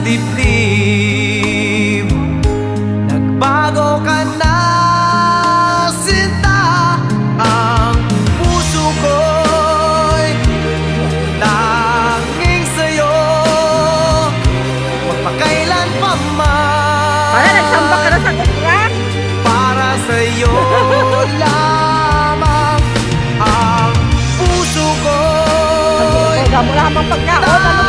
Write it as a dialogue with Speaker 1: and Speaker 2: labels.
Speaker 1: dibdib. Nagbago ka na, sinta. Ang puso ko'y tanging sa'yo, magpakailan pa man.
Speaker 2: Para nagsamba ka na sa contract.
Speaker 1: Para sa'yo lamang ang puso ko'y
Speaker 2: Huwag mo lamang pagkaon. Ano